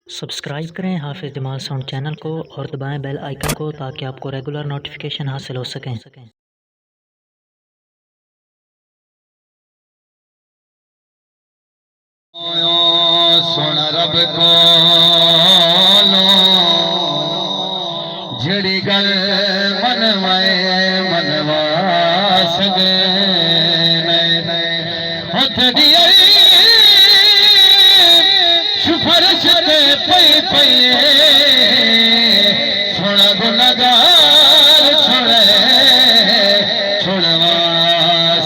Subscribe करें हाफिज़ Jamal sound channel को और दबाएं बेल आइकन को ताकि आपको रेगुलर नोटिफिकेशन हासिल हो सकें। सुन रब को जड़ी गल मनवा सके हथ दिए सुफरश पे पई पई सुन गुनगार छोड़वा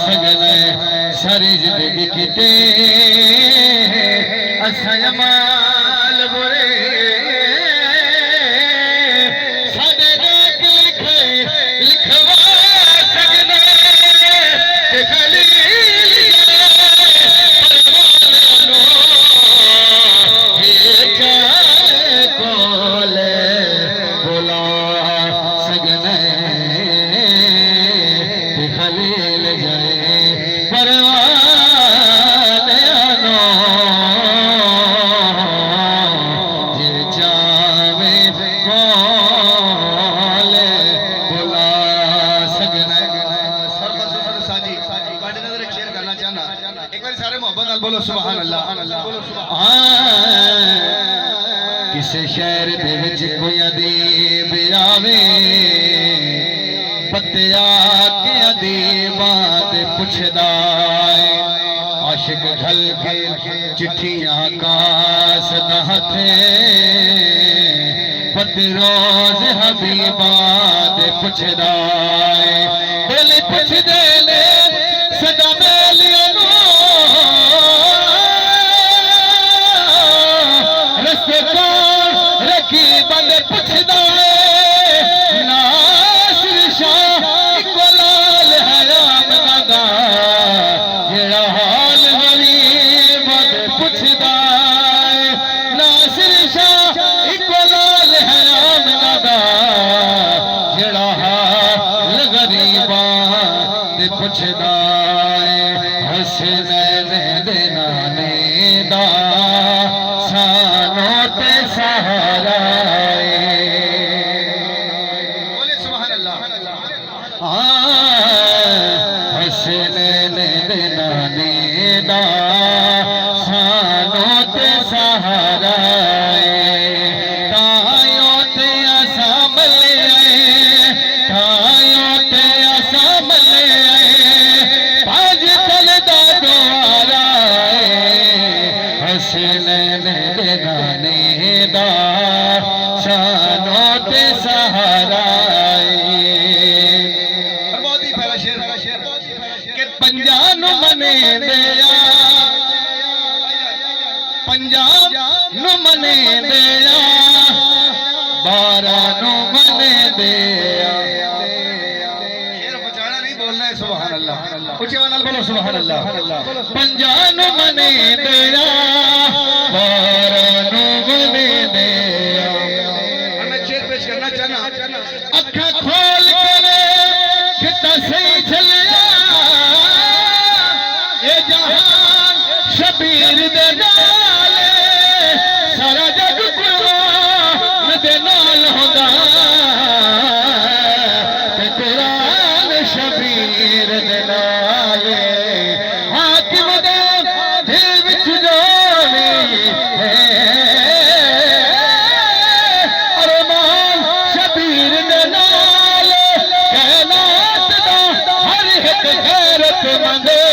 सगले सारी जिंदगी किते असयमाल बुरे साडे नाक लिखवा सगले ते खलील कोले बोला सगले ते खलील जाए परवान बोलो सुभान अल्लाह। किसे शहर दे विच कोई अदीब आवे पत्तिया के अदीबां दे पुछदा आशिक घल के चिट्ठियां कास हथे पत्ती रोज हबीबां दे पुछदा बोले पुछदे ने सदा मेलियां रखी बंद पुछदा नासिर शाह इको लाल हराम नगा जेड़ा हाल गरीब दे पुछदा नासिर शाह इको लाल हराम नगा जेड़ा हाल गरीबा दे पुछदा हसनैन दे नाने दा सहारा बोले सुभान अल्लाह। हसनैन दे नाने दा सानो ते सहारा तायों ते असा मले तायों ते असा मले आज कल दा द्वारा हसनैन दे नाने दा शानो ते सहारा बहुत ही पहला शेर के पंजाब मने दिया पंजाब मने दिया 12 मने दिया शेर बचाना नहीं बोलना है सुभान अल्लाह ऊंचे वाला बोलो सुभान अल्लाह पंजाब मने दिया 12 मने दिया करना चाहना अखा खोल करे कितना सही चलिया ये जहान शबीर दे नाले सारा जग कुरान दे नाल होंदा ते कुरान शबीर दे नाले हाकिम दे दिल विच जोड़ी मंदे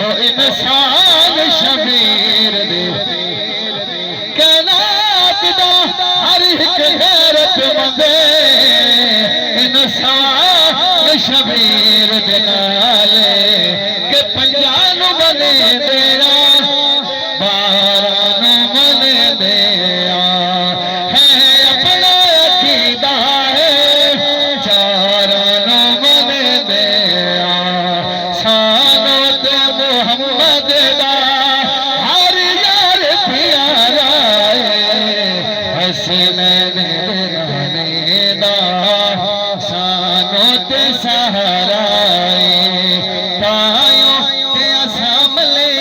ओ इंसान शबीर दे कैनात दा हर एक गैरत मंदे इंसान शबीर दे नाले के पंजाब बने तेरा 12 मने दिया है अपना अकीदा है 4 मने दिया सानो ते मोहम्मद दा हर यार प्यारा हसनैन दे नाने दा सानो ते सहारा तायों ते असा मले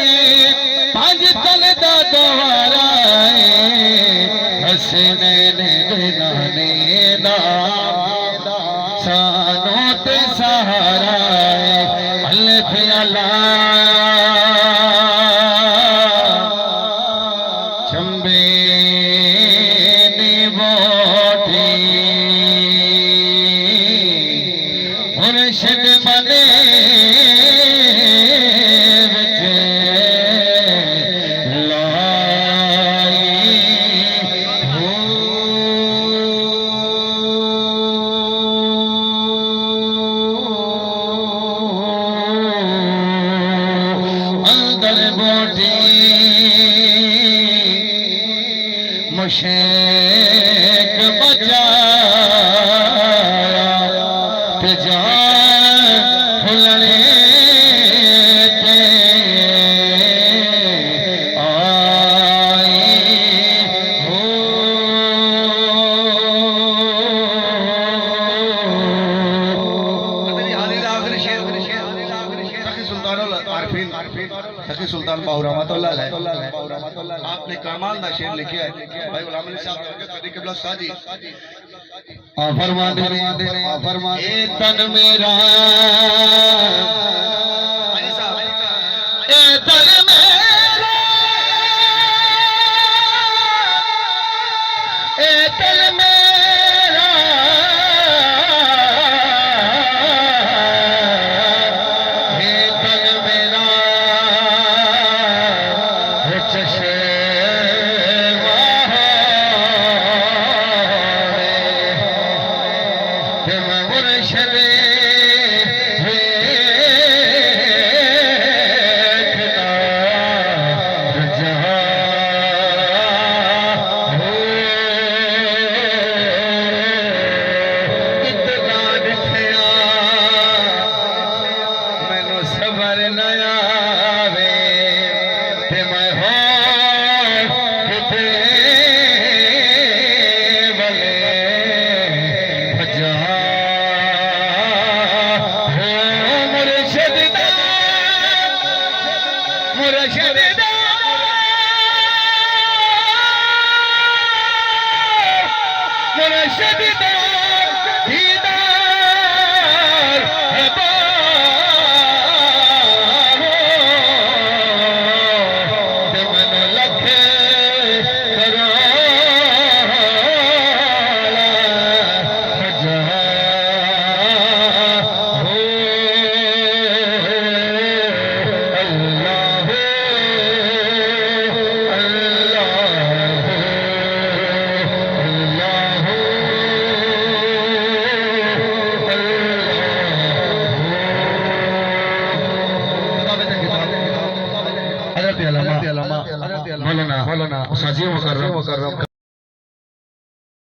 हसनैन बिनाने दा सानों ते सहारा अल्लाह चंबे नी बोटी मुर्शिद मने मुशेक बचाया ते जान फुलने ते आई हो सखी सुल्तान बाहुरहमतुल्लाह आपने कमाल ना शेर लिखे है भाई गुलाम अली साहब कदी किबला साजी फरमा दे ए तन मेरा ए तन मेरा ए तन मेरा ए तन मेरा चशे मुर्शद मैनू सबर नया वे ते मैं हो किते बले भजा मुर्शिद दीदार मन लखे मौलाना साजिद मुकर्रम